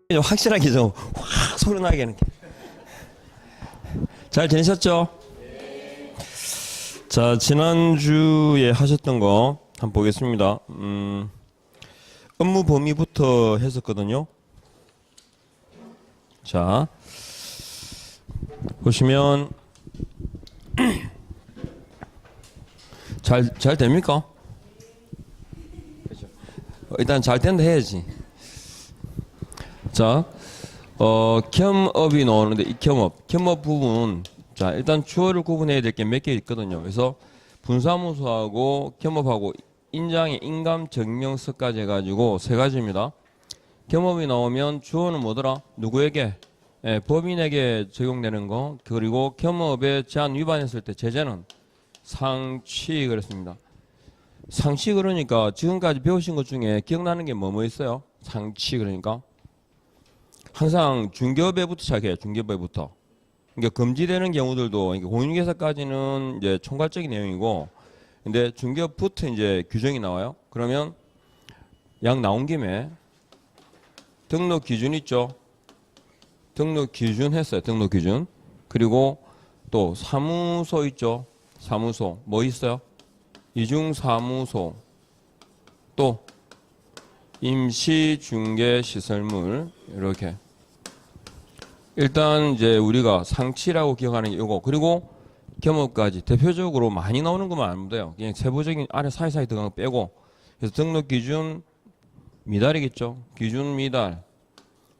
좀 확실하게 좀 확 소리 나게 하는 게. 잘 지내셨죠? 자, 지난주에 하셨던 거 한번 보겠습니다. 업무 범위부터 했었거든요. 자, 보시면 잘 됩니까? 일단 잘 된다 해야지. 자, 겸업이 나오는데 이 겸업 부분, 자, 일단 주어를 구분해야 될 게 몇 개 있거든요. 그래서 분사무소하고 겸업하고 인장의 인감 증명서까지 해가지고 세 가지입니다. 겸업이 나오면 주어는 뭐더라? 누구에게? 예, 법인에게 적용되는 거. 그리고 겸업에 제한 위반했을 때 제재는 상취 그랬습니다. 상취 그러니까 지금까지 배우신 것 중에 기억나는 게 뭐 있어요? 상취 그러니까 항상 중개업에부터 시작해요. 중개업에부터. 그러니까 금지되는 경우들도 그러니까 공인중개사까지는 이제 총괄적인 내용이고, 근데 중개업부터 이제 규정이 나와요. 그러면 약 나온 김에 등록 기준 있죠. 등록 기준 했어요. 등록 기준. 그리고 또 사무소 있죠. 사무소 뭐 있어요? 이중사무소, 또 임시중개시설물 이렇게. 일단 이제 우리가 상치라고 기억하는 게 이거, 그리고 겸업까지 대표적으로 많이 나오는 것만 알면 돼요. 그냥 세부적인 안에 사이사이 들어간 거 빼고. 그래서 등록 기준 미달이겠죠. 기준 미달.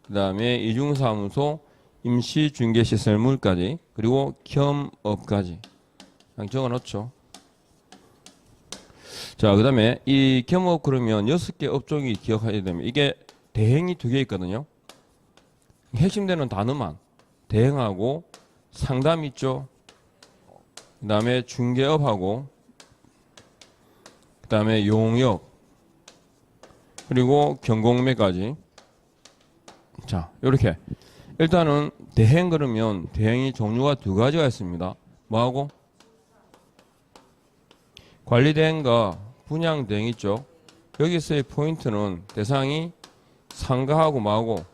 그다음에 이중사무소, 임시중개시설물까지, 그리고 겸업까지 적어 놓죠. 자, 그다음에 이 겸업 그러면 6개 업종이 기억해야 되면 이게 대행이 2개 있거든요. 핵심되는 단어만 대행하고 상담 있죠. 그다음에 중개업하고 그다음에 용역 그리고 경공매까지. 자, 이렇게 일단은 대행 그러면 대행이 종류가 2가지가 있습니다. 뭐하고? 관리대행과 분양대행 있죠. 여기서의 포인트는 대상이 상가하고 뭐하고?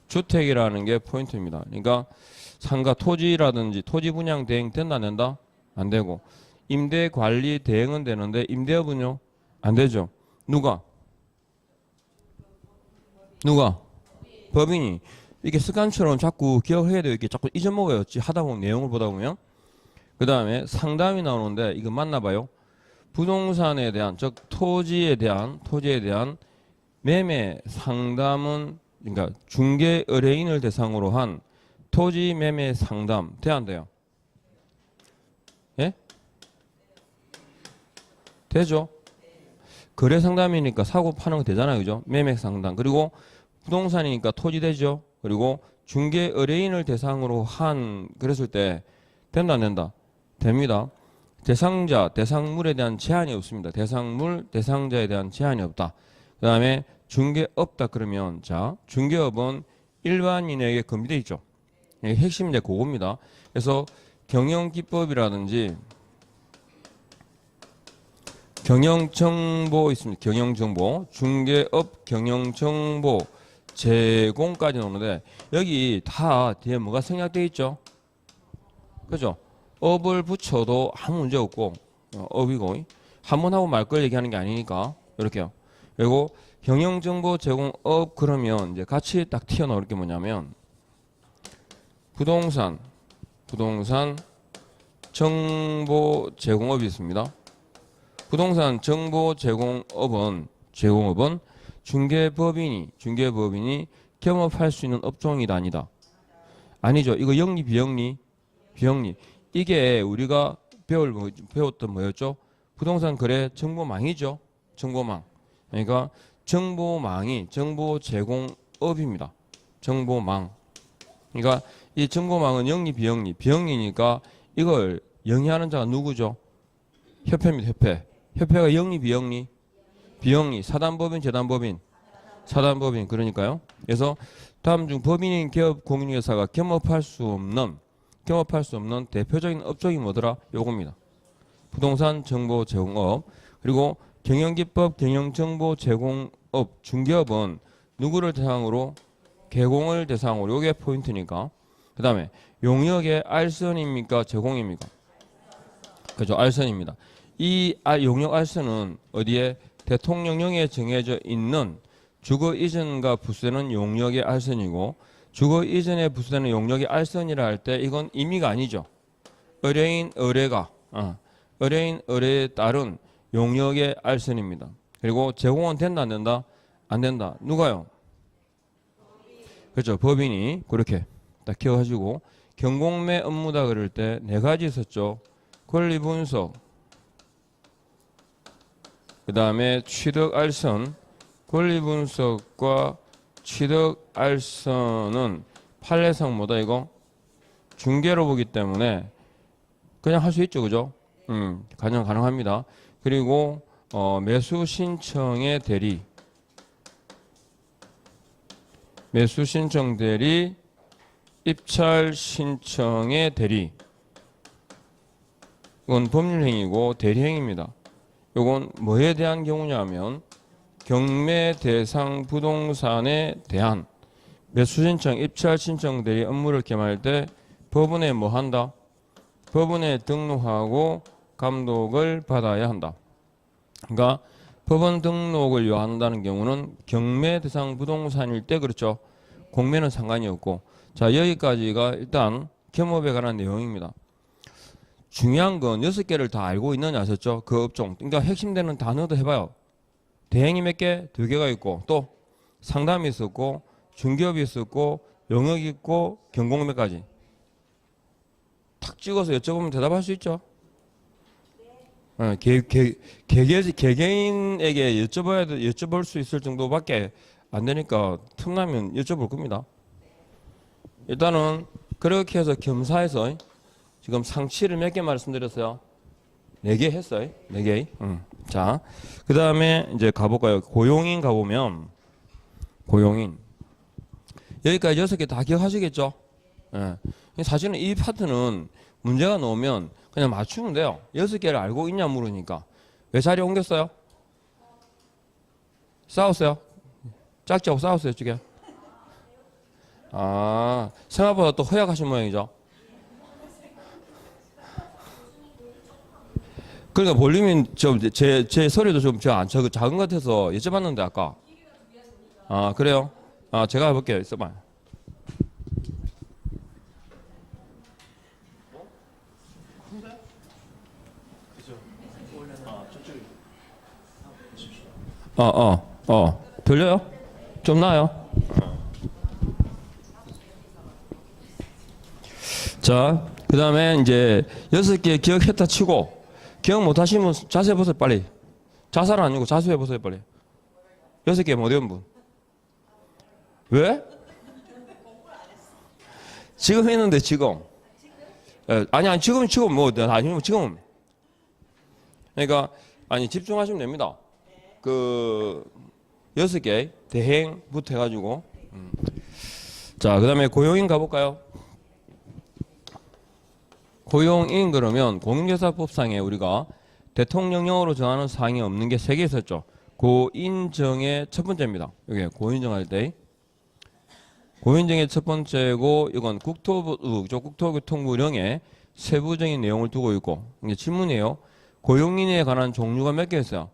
주택이라는 게 포인트입니다. 그러니까 상가 토지라든지 토지 분양 대행 된다 안 된다? 안 되고, 임대 관리 대행은 되는데 임대업은요? 안 되죠. 누가? 법인이. 이게 습관처럼 자꾸 기억해야 돼요. 이렇게 자꾸 잊어먹어요. 하다 보면, 내용을 보다 보면. 그 다음에 상담이 나오는데 이거 맞나봐요. 부동산에 대한, 즉 토지에 대한 매매 상담은, 그러니까 중개 의뢰인을 대상으로 한 토지 매매 상담 돼야 안 돼요? 예? 되죠. 거래 상담이니까 사고 파는 거 되잖아요. 그죠? 매매 상담. 그리고 부동산이니까 토지 되죠. 그리고 중개 의뢰인을 대상으로 한, 그랬을 때 된다 안 된다? 됩니다. 대상자, 대상물에 대한 제한이 없습니다. 대상물, 대상자에 대한 제한이 없다. 그 다음에 중개업다 그러면, 자, 중개업은 일반인에게 금지되어 있죠. 핵심 이제 그겁니다. 그래서 경영기법이라든지 경영정보 있습니다. 경영정보, 중개업 경영정보 제공까지 나오는데 여기 다 뒤에 뭐가 생략되어 있죠? 그죠? 업을 붙여도 아무 문제 없고, 업이고, 한 번 하고 말 걸 얘기하는 게 아니니까, 이렇게요. 그리고 경영정보 제공업 그러면 이제 같이 딱 튀어나올 게 뭐냐면, 부동산 정보 제공업이 있습니다. 부동산 정보 제공업은 중개법인이 겸업할 수 있는 업종이다 아니다? 아니죠. 이거 영리 비영리? 비영리. 이게 우리가 배웠던 뭐였죠? 부동산 거래 정보망이죠. 정보망. 그러니까 정보망이 정보 제공업입니다. 정보망. 그러니까 이 정보망은 영리 비영리. 비영리니까 이걸 영위하는 자가 누구죠? 협회입니다. 협회. 협회가 영리 비영리? 비영리. 사단법인 재단법인? 사단법인. 그러니까요. 그래서 다음 중 법인인 기업 공인중개사가 겸업할 수 없는 대표적인 업종이 뭐더라? 요겁니다. 부동산 정보 제공업. 그리고 경영기법 경영정보 제공업 중개업은 누구를 대상으로? 개공을 대상으로 요게 포인트니까. 그 다음에 용역의 알선입니까? 제공입니까? 그죠. 알선입니다. 이 용역 알선은 어디에 대통령령에 정해져 있는 주거 이전과 부수되는 용역의 알선이고 주거 이전에 부수되는 용역의 알선이라 할 때 이건 임의가 아니죠. 의뢰인 의뢰가 의뢰인 의뢰에 따른 용역의 알선입니다. 그리고 제공은 된다 안 된다? 안 된다. 누가요? 그렇죠. 법인이 그렇게 딱 키워가지고 경공매 업무다 그럴 때 네 가지 있었죠. 권리 분석, 그 다음에 취득 알선, 권리 분석과 취득 알선은 판례상 뭐다 이거? 중개로 보기 때문에 그냥 할 수 있죠, 그죠? 그냥 가능합니다. 그리고 매수 신청의 대리, 매수 신청 대리, 입찰 신청의 대리. 이건 법률행위고 대리행위입니다. 이건 뭐에 대한 경우냐면 경매 대상 부동산에 대한 매수 신청, 입찰 신청 대리 업무를 겸할 때 법원에 뭐 한다? 법원에 등록하고 감독을 받아야 한다. 그러니까 법원 등록을 요한다는 경우는 경매 대상 부동산일 때 그렇죠. 공매는 상관이 없고. 자, 여기까지가 일단 겸업에 관한 내용입니다. 중요한 건 6개를 다 알고 있느냐 하셨죠. 그 업종. 그러니까 핵심되는 단어도 해봐요. 대행이 몇 개? 2개가 있고 또 상담이 있었고 중개업이 있었고 영역이 있고 경공매까지. 탁 찍어서 여쭤보면 대답할 수 있죠. 개개인에게 여쭤볼 수 있을 정도밖에 안 되니까 틈나면 여쭤볼 겁니다. 일단은 그렇게 해서 겸사해서 지금 상치를 몇 개 말씀드렸어요? 4개 했어요. 4개. 자, 그 다음에 이제 가볼까요? 고용인 가보면 고용인 여기까지 6개 다 기억하시겠죠? 예. 사실은 이 파트는 문제가 나오면 그냥 맞추면 돼요. 6개를 알고 있냐 물으니까. 왜 자리 옮겼어요? 싸웠어요? 짝지하고 싸웠어요, 지금? 아, 생각보다 또 허약하신 모양이죠? 그러니까 볼륨이 제 소리도 좀 작은 것 같아서 여쭤봤는데 아까. 아, 그래요? 아, 제가 해볼게요. 있어봐요. 들려요? 좀 나아요? 자, 그 다음에 이제 6개 기억했다 치고, 기억 못 하시면 자수해보세요, 빨리. 자살은 아니고 자수해보세요, 빨리. 6개 못 외운 분. 왜? 지금 했는데, 지금. 아니, 지금, 아니면 지금. 그러니까, 집중하시면 됩니다. 6개, 대행부터 해가지고. 자, 그 다음에 고용인 가볼까요? 고용인 그러면 공인중개사법상에 우리가 대통령령으로 정하는 사항이 없는 게 3개 있었죠. 고인정의 첫 번째입니다. 이게 고인정할 때. 고인정의 첫 번째고 이건 국토교통부령에 세부적인 내용을 두고 있고 이게 질문이에요. 고용인에 관한 종류가 몇 개 있어요?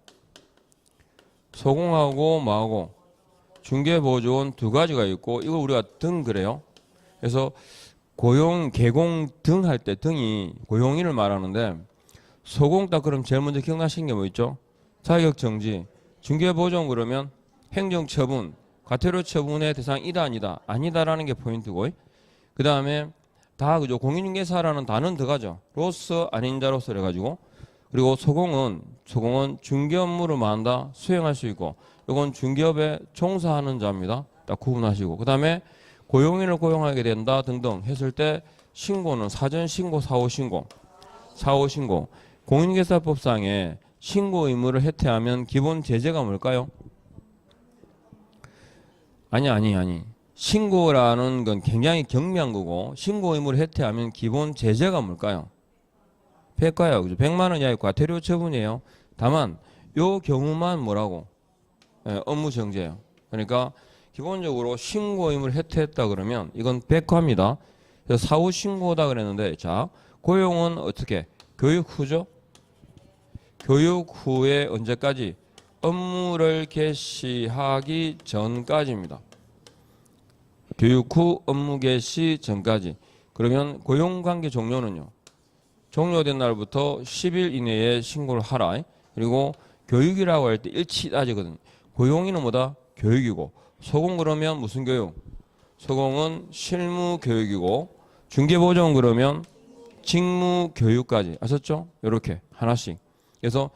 소공하고 뭐하고 중개보조원 2가지가 있고 이걸 우리가 등 그래요. 그래서 고용, 개공 등 할 때 등이 고용인을 말하는데 소공 딱 그럼 제일 먼저 기억나시는 게 뭐 있죠? 자격정지, 중개보조원 그러면 행정처분, 과태료 처분의 대상이다 아니다 아니다라는 게 포인트고 그 다음에 다 그죠 공인중개사라는 단어는 들어가죠. 로서 아닌 자로서 그래가지고 그리고 소공은 중개 업무를 뭐한다 수행할 수 있고 이건 중개업에 종사하는 자입니다. 딱 구분하시고 그 다음에 고용인을 고용하게 된다 등등 했을 때 신고는 사전 신고, 사후 신고, 공인중개사법상에 신고 의무를 해태하면 기본 제재가 뭘까요? 아니. 신고라는 건 굉장히 경미한 거고 신고 의무를 해태하면 기본 제재가 뭘까요? 폐가요. 그죠? 100만 원 이하의 과태료 처분이에요. 다만 요 경우만 뭐라고? 업무 정지예요. 그러니까 기본적으로 신고 의무를 해태했다 그러면 이건 백화입니다. 그래서 사후 신고다 그랬는데 자 고용은 어떻게 교육 후죠? 교육 후에 언제까지? 업무를 개시하기 전까지입니다. 교육 후 업무 개시 전까지. 그러면 고용관계 종료는요. 종료된 날부터 10일 이내에 신고를 하라. 그리고 교육이라고 할 때 일치 따지거든요. 고용이는 뭐다? 교육이고 소공 그러면 무슨 교육? 소공은 실무 교육이고 중개보조는 그러면 직무 교육까지. 아셨죠? 이렇게 하나씩. 그래서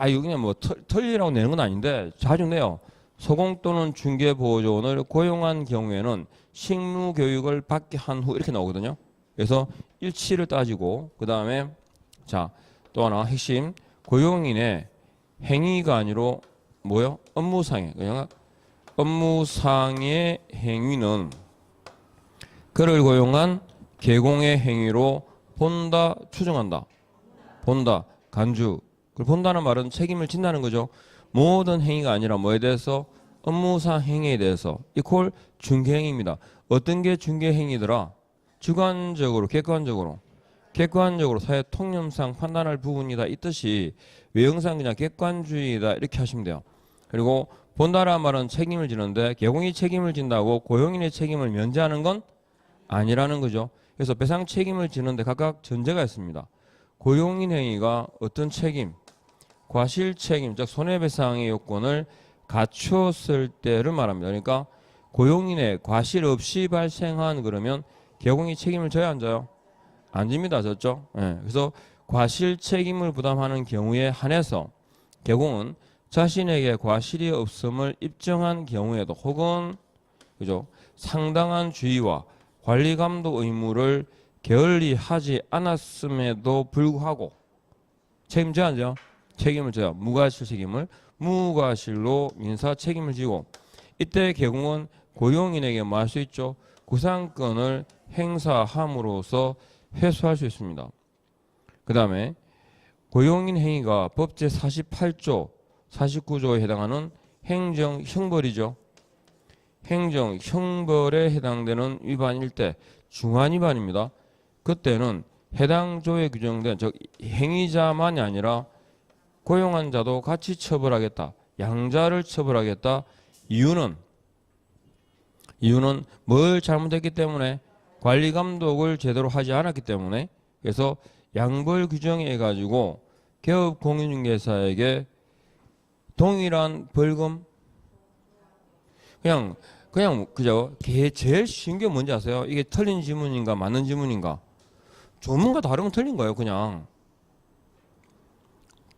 이거 그냥 뭐 털리라고 내는 건 아닌데 자주 내요. 소공 또는 중개보조원을 고용한 경우에는 실무 교육을 받게 한 후 이렇게 나오거든요. 그래서 일치를 따지고 그 다음에 자 또 하나 핵심 고용인의 행위가 아니라 뭐요? 업무상의 그냥 업무상의 행위는 그를 고용한 개공의 행위로 본다, 추정한다. 본다, 간주. 본다는 말은 책임을 진다는 거죠. 모든 행위가 아니라 뭐에 대해서? 업무상 행위에 대해서. 이퀄 중개행위입니다. 어떤 게 중개행위더라? 주관적으로, 객관적으로. 객관적으로 사회 통념상 판단할 부분이다. 이 뜻이 외형상 그냥 객관주의다. 이렇게 하시면 돼요. 그리고 본다라는 말은 책임을 지는데 개공이 책임을 진다고 고용인의 책임을 면제하는 건 아니라는 거죠. 그래서 배상 책임을 지는데 각각 전제가 있습니다. 고용인 행위가 어떤 책임, 과실 책임, 즉 손해배상의 요건을 갖추었을 때를 말합니다. 그러니까 고용인의 과실 없이 발생한 그러면 개공이 책임을 져야 안 져요? 안 집니다. 졌죠? 네. 그래서 과실 책임을 부담하는 경우에 한해서 개공은 자신에게 과실이 없음을 입증한 경우에도 혹은 그죠? 상당한 주의와 관리 감독 의무를 게을리하지 않았음에도 불구하고 책임져야 하죠. 책임을 져요. 무과실 책임을 무과실로 민사 책임을 지고 이때 개공은 고용인에게 뭐 할 수 있죠? 구상권을 행사함으로써 회수할 수 있습니다. 그 다음에 고용인 행위가 법 제48조 49조에 해당하는 행정형벌이죠. 행정형벌에 해당되는 위반일 때 중환위반입니다. 그때는 해당 조에 규정된 즉 행위자만이 아니라 고용한 자도 같이 처벌하겠다. 양자를 처벌하겠다. 이유는 뭘 잘못했기 때문에 관리 감독을 제대로 하지 않았기 때문에 그래서 양벌 규정에 가지고 개업 공인중개사에게 동일한 벌금 그냥 그죠? 제일 쉬운 게 뭔지 아세요? 이게 틀린 지문인가 맞는 지문인가? 조문과 다르면 틀린 거예요. 그냥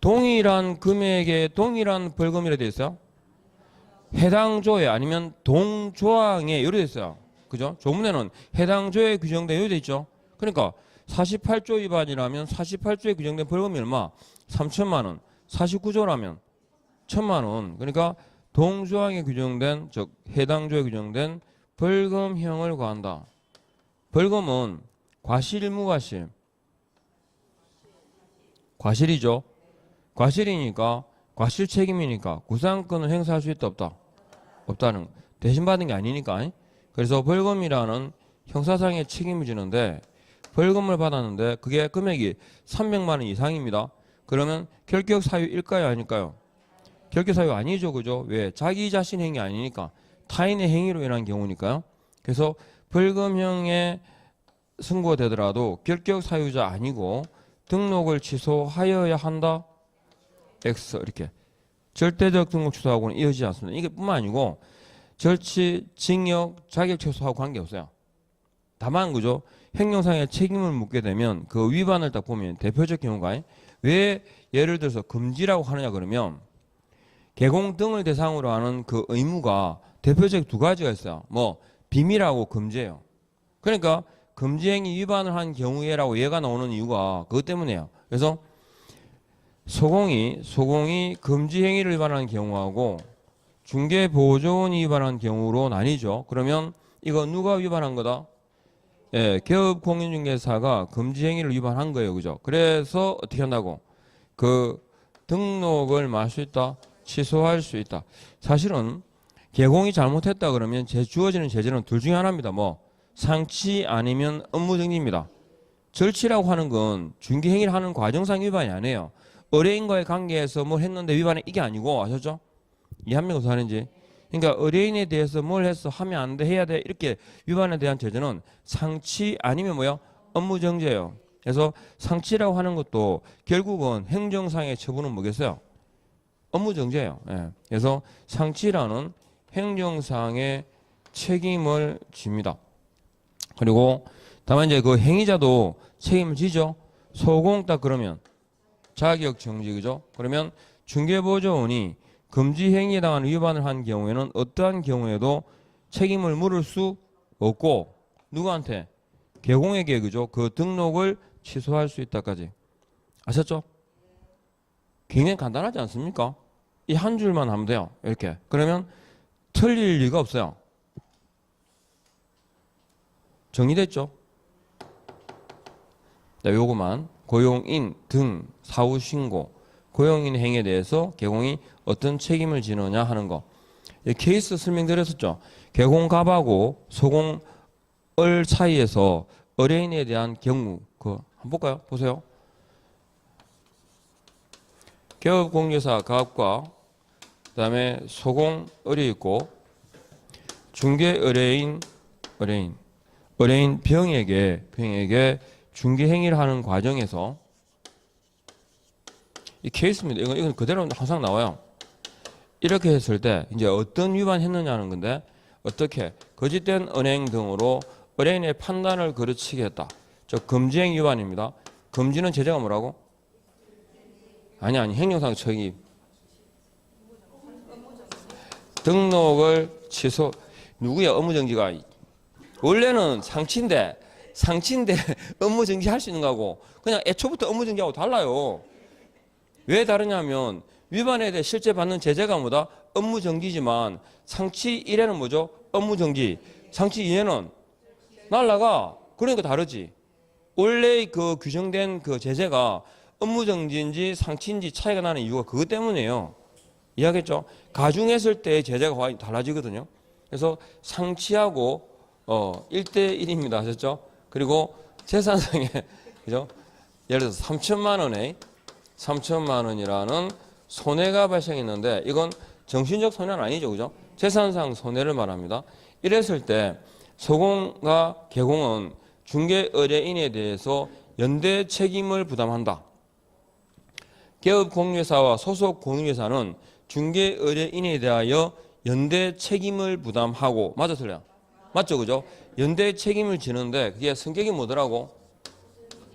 동일한 금액에 동일한 벌금이라 되어 있어요. 해당 조에 아니면 동조항에 이렇게 되어 있어요. 그죠? 조문에는 해당 조에 규정된 이렇게 되어 있죠. 그러니까 48조 위반이라면 48조에 규정된 벌금이 얼마? 3천만 원. 49조라면 1,000만 원. 그러니까 동조항에 규정된 즉 해당 조에 규정된 벌금형을 과한다. 벌금은 과실 무과실? 과실이죠. 과실이니까 과실 책임이니까 구상권을 행사할 수 있다 없다? 없다는 대신 받은 게 아니니까. 그래서 벌금이라는 형사상의 책임을 지는데 벌금을 받았는데 그게 금액이 300만 원 이상입니다. 그러면 결격 사유일까요 아닐까요? 결격 사유 아니죠. 그죠? 왜? 자기 자신 행위 아니니까 타인의 행위로 인한 경우니까요. 그래서 벌금형에 선고가 되더라도 결격 사유자 아니고 등록을 취소하여야 한다. X 이렇게 절대적 등록 취소하고는 이어지지 않습니다. 이게 뿐만 아니고 절취, 징역, 자격 취소하고 관계없어요. 다만 그죠? 행정상의 책임을 묻게 되면 그 위반을 딱 보면 대표적 경우가 왜 예를 들어서 금지라고 하느냐 그러면 개공 등을 대상으로 하는 그 의무가 대표적 두 가지가 있어요. 뭐 비밀하고 금지예요. 그러니까 금지행위 위반을 한 경우에라고 얘가 나오는 이유가 그것 때문이에요. 그래서 소공이 금지행위를 위반하는 경우하고 중개보조원이 위반한 경우로 나뉘죠. 그러면 이거 누가 위반한 거다? 예, 개업공인중개사가 금지행위를 위반한 거예요. 그죠? 그래서 어떻게 한다고? 그 등록을 말 수 있다? 취소할 수 있다. 사실은 개공이 잘못했다 그러면 주어지는 제재는 둘 중에 하나입니다. 뭐 상치 아니면 업무정지입니다. 절치라고 하는 건 중개행위를 하는 과정상 위반이 아니에요. 의뢰인과의 관계에서 뭘 했는데 위반이 이게 아니고 아셨죠? 이해합니까? 무슨 말인지. 그러니까 의뢰인에 대해서 뭘 했어 하면 안 돼 해야 돼 이렇게 위반에 대한 제재는 상치 아니면 뭐야? 업무정지예요. 그래서 상치라고 하는 것도 결국은 행정상의 처분은 뭐겠어요? 업무정지예요. 예. 그래서 상치라는 행정상의 책임을 집니다. 그리고 다만 이제 그 행위자도 책임을 지죠. 소공 딱 그러면 자격 정지 그죠? 그러면 중개보조원이 금지 행위에 해당하는 위반을 한 경우에는 어떠한 경우에도 책임을 물을 수 없고 누구한테? 개공에게 그죠? 그 등록을 취소할 수 있다까지. 아셨죠? 굉장히 간단하지 않습니까? 이 한 줄만 하면 돼요. 이렇게. 그러면 틀릴 리가 없어요. 정리됐죠? 자, 요거만 고용인 등 사후 신고, 고용인 행위에 대해서 개공이 어떤 책임을 지느냐 하는 거. 케이스 설명드렸었죠. 개공갑하고 소공을 사이에서 의뢰인에 대한 경우 그 한번 볼까요? 보세요. 개업공개사 갑과 그다음에 소공을이 있고 중개의뢰인 병에게 중개행위를 하는 과정에서 이 케이스입니다. 이건 그대로 항상 나와요. 이렇게 했을 때 이제 어떤 위반했느냐는 건데 어떻게 거짓된 은행 등으로 의뢰인의 판단을 거르치게 했다. 저 금지행 위반입니다. 금지는 제재가 뭐라고? 아니 행정상 책임. 등록을 취소. 누구야 업무정지가? 원래는 상치인데 업무정지 할 수 있는 거하고 그냥 애초부터 업무정지하고 달라요. 왜 다르냐면 위반에 대해 실제 받는 제재가 뭐다? 업무정지지만 상치 1에는 뭐죠? 업무정지. 상치 2에는 날라가. 그러니까 다르지. 원래 그 규정된 그 제재가 업무정지인지 상치인지 차이가 나는 이유가 그것 때문이에요. 이해하겠죠? 가중했을 때 제재가 달라지거든요. 그래서 상치하고 1대1입니다. 아셨죠? 그리고 재산상에 그죠? 예를 들어서 3천만 원이라는 손해가 발생했는데 이건 정신적 손해는 아니죠. 그죠? 재산상 손해를 말합니다. 이랬을 때 소공과 개공은 중개 의뢰인에 대해서 연대 책임을 부담한다. 개업공유회사와 소속 공유회사는 중개 의뢰인에 대하여 연대 책임을 부담하고 맞아 틀려? 맞죠? 그죠? 연대 책임을 지는데 그게 성격이 뭐더라고?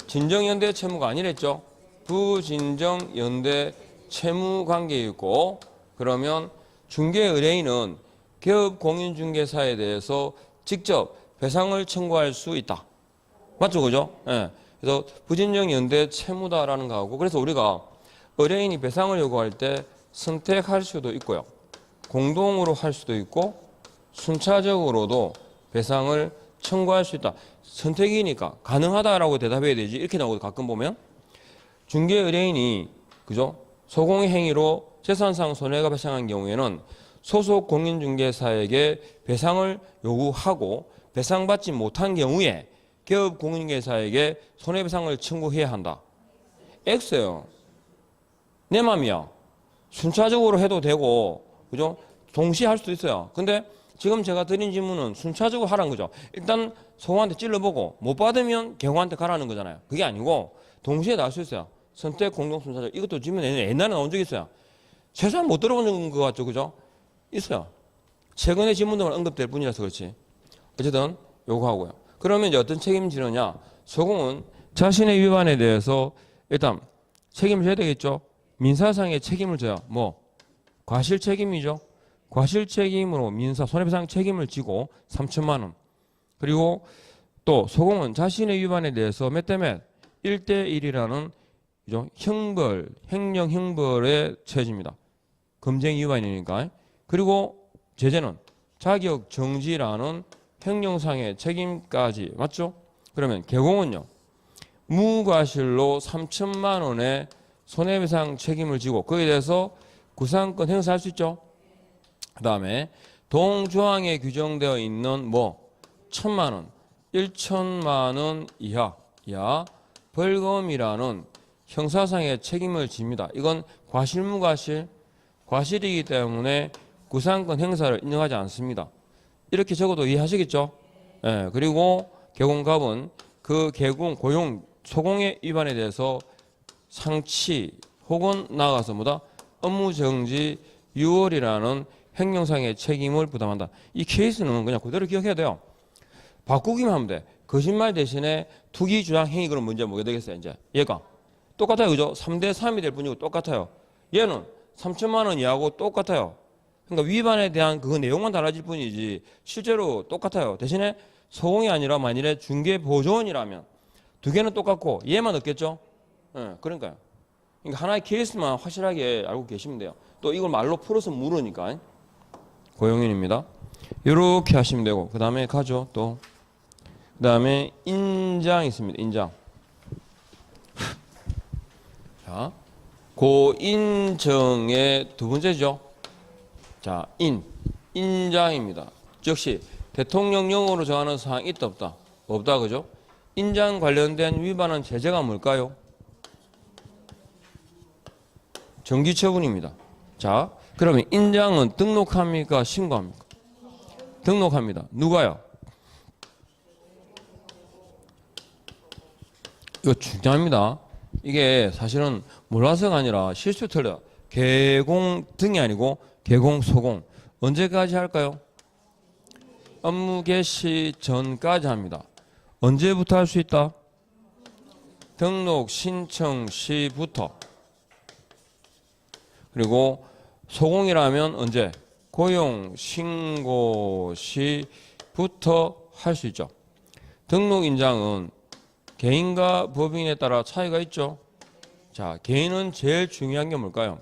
진정연대 채무가 아니랬죠? 부진정연대 채무 관계에 있고 그러면 중개 의뢰인은 개업공인중개사에 대해서 직접 배상을 청구할 수 있다. 맞죠? 그죠? 예. 그래서 부진정연대 채무다라는 거하고 그래서 우리가 의뢰인이 배상을 요구할 때 선택할 수도 있고요. 공동으로 할 수도 있고 순차적으로도 배상을 청구할 수 있다. 선택이니까 가능하다라고 대답해야 되지. 이렇게 나오고 가끔 보면 중개 의뢰인이 그죠? 소공의 행위로 재산상 손해가 발생한 경우에는 소속 공인중개사에게 배상을 요구하고 배상받지 못한 경우에 개업공인중개사에게 손해배상을 청구해야 한다. X예요. 내 맘이야. 순차적으로 해도 되고 그죠? 동시에 할 수도 있어요. 근데 지금 제가 드린 질문은 순차적으로 하라는 거죠. 일단 소공한테 찔러보고 못 받으면 개공한테 가라는 거잖아요. 그게 아니고 동시에 나올 수 있어요. 선택, 공동, 순차적. 이것도 질문 옛날에 나온 적 있어요. 최소한 못 들어본 것 같죠. 그죠? 있어요. 최근에 질문들만 언급될 뿐이라서 그렇지. 어쨌든 요거 하고요. 그러면 이제 어떤 책임을 지느냐. 소공은 자신의 위반에 대해서 일단 책임을 져야 되겠죠. 민사상의 책임을 져요. 뭐 과실 책임이죠. 과실 책임으로 민사 손해배상 책임을 지고 3천만 원. 그리고 또 소공은 자신의 위반에 대해서 몇 대 몇 1대1이라는 형벌, 행령 형벌에 처해집니다. 금쟁 위반이니까. 그리고 제재는 자격 정지라는 행령상의 책임까지 맞죠? 그러면 개공은요. 무과실로 3천만 원의 손해배상 책임을 지고 거기에 대해서 구상권 행사할 수 있죠. 그 다음에 동조항에 규정되어 있는 뭐 1,000만 원, 1,000만 원 이하 벌금이라는 형사상의 책임을 집니다. 이건 과실무과실, 과실이기 때문에 구상권 행사를 인정하지 않습니다. 이렇게 적어도 이해하시겠죠? 예, 그리고 개공갑은 그 개공, 고용, 소공의 위반에 대해서 상치 혹은 나아가서 뭐다? 업무정지 6월이라는 행정상의 책임을 부담한다. 이 케이스는 그냥 그대로 기억해야 돼요. 바꾸기만 하면 돼. 거짓말 대신에 투기, 주장, 행위 그런 문제 뭐게 되겠어요, 이제? 얘가. 똑같아요, 그죠? 3대 3이 될 뿐이고 똑같아요. 얘는 3천만 원 이하고 똑같아요. 그러니까 위반에 대한 그 내용만 달라질 뿐이지 실제로 똑같아요. 대신에 소공이 아니라 만일에 중개보조원이라면 두 개는 똑같고 얘만 없겠죠? 예, 그러니까요. 그러니까 하나의 케이스만 확실하게 알고 계시면 돼요. 또 이걸 말로 풀어서 물으니까. 고용인입니다. 이렇게 하시면 되고 그 다음에 가죠. 또 그 다음에 인장 있습니다. 인장. 자, 고인정의 두 번째죠. 자, 인장입니다. 즉시 대통령령으로 정하는 사항이 있다 없다? 없다, 그죠? 인장 관련된 위반은 제재가 뭘까요? 정기처분입니다. 자, 그러면 인장은 등록합니까? 신고합니까? 등록합니다. 누가요? 이거 중요합니다. 이게 사실은 몰라서가 아니라 실수 틀려. 개공 등이 아니고 개공 소공. 언제까지 할까요? 업무 개시 전까지 합니다. 언제부터 할 수 있다? 등록 신청 시부터. 그리고 소공이라면 언제? 고용 신고 시부터 할 수 있죠. 등록 인장은 개인과 법인에 따라 차이가 있죠. 자, 개인은 제일 중요한 게 뭘까요?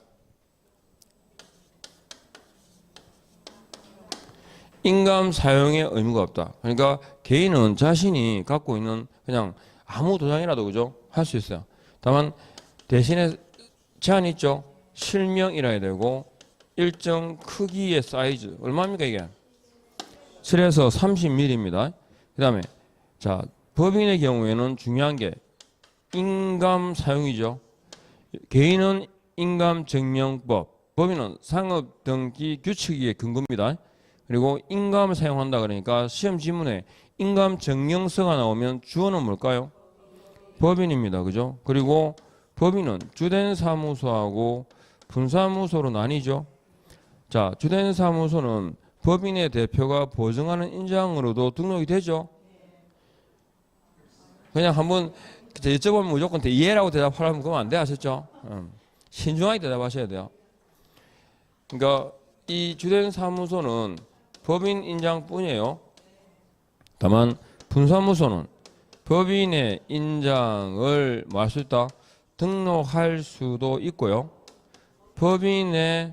인감 사용의 의무가 없다. 그러니까 개인은 자신이 갖고 있는 그냥 아무 도장이라도 그죠? 할 수 있어요. 다만 대신에 제한이 있죠. 실명이라 해야 되고 일정 크기의 사이즈 얼마입니까 이게? 7에서 30mm입니다. 그 다음에 자 법인의 경우에는 중요한 게 인감 사용이죠. 개인은 인감증명법, 법인은 상업등기 규칙의 근거입니다. 그리고 인감을 사용한다 그러니까 시험 지문에 인감증명서가 나오면 주어는 뭘까요? 법인입니다. 그죠? 그리고 법인은 주된 사무소하고 분사무소로 나뉘죠. 자, 주된 사무소는 법인의 대표가 보증하는 인장으로도 등록이 되죠. 그냥 한번 여쭤보면 무조건 예라고 대답하려면 그러면 안 돼. 아셨죠? 신중하게 대답하셔야 돼요. 그러니까 이 주된 사무소는 법인 인장뿐이에요. 다만 분사무소는 법인의 인장을 뭐 할 수 있다? 등록할 수도 있고요. 법인의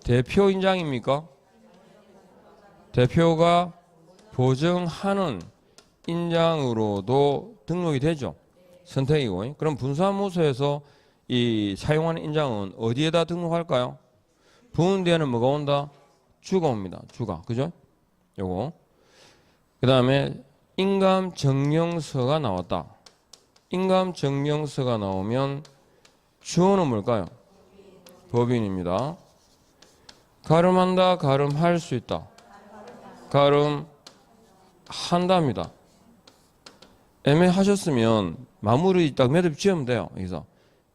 대표 인장입니까? 대표가 보증하는 인장으로도 등록이 되죠. 선택이고. 그럼 분사무소에서 이 사용하는 인장은 어디에다 등록할까요? 부은 뒤에는 뭐가 온다? 주가 옵니다. 주가. 그죠? 요거. 그 다음에 인감증명서가 나왔다. 인감증명서가 나오면 주어는 뭘까요? 법인입니다. 가름한다, 가름할 수 있다. 가름한답니다. 애매하셨으면 마무리 딱 매듭 지으면 돼요. 여기서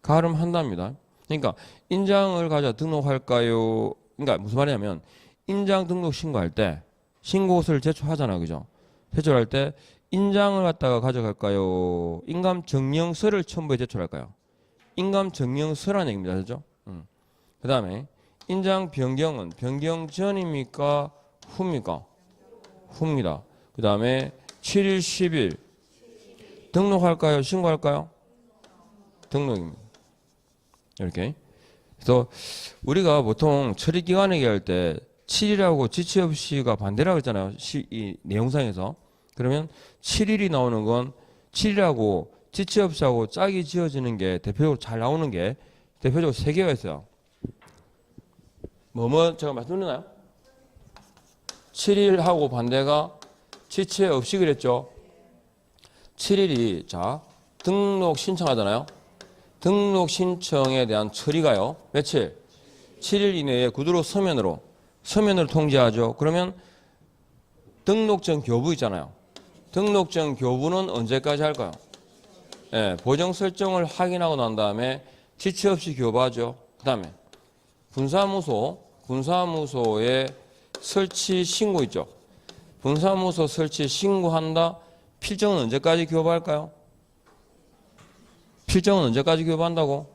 가름한답니다. 그러니까 인장을 가져 등록할까요? 그러니까 무슨 말이냐면 인장 등록 신고할 때 신고서를 제출하잖아, 그죠? 제출할 때 인장을 갖다가 가져갈까요? 인감증명서를 첨부해 제출할까요? 인감증명서라는 얘기입니다, 그죠? 그 다음에 인장 변경은 변경 전입니까? 후입니까? 후입니다. 그 다음에 7일, 10일 등록할까요? 신고할까요? 등록입니다. 이렇게. 그래서 우리가 보통 처리 기간 얘기할 때 7일하고 지체 없이가 반대라고 했잖아요. 이 내용상에서. 그러면 7일이 나오는 건 7일하고 지체 없이하고 짝이 지어지는 게 대표적으로 잘 나오는 게 대표적으로 3개가 있어요. 제가 말씀드렸나요? 7일하고 반대가 지체 없이 그랬죠. 7일이 자 등록 신청하잖아요. 등록 신청에 대한 처리가요. 며칠? 7일 이내에 구두로 서면으로 통지하죠. 그러면 등록증 교부 있잖아요. 등록증 교부는 언제까지 할까요? 예, 보정 설정을 확인하고 난 다음에 지체 없이 교부하죠. 그 다음에 분사무소에 설치 신고 있죠. 분사무소 설치 신고한다. 필정은 언제까지 교부할까요? 필정은 언제까지 교부한다고?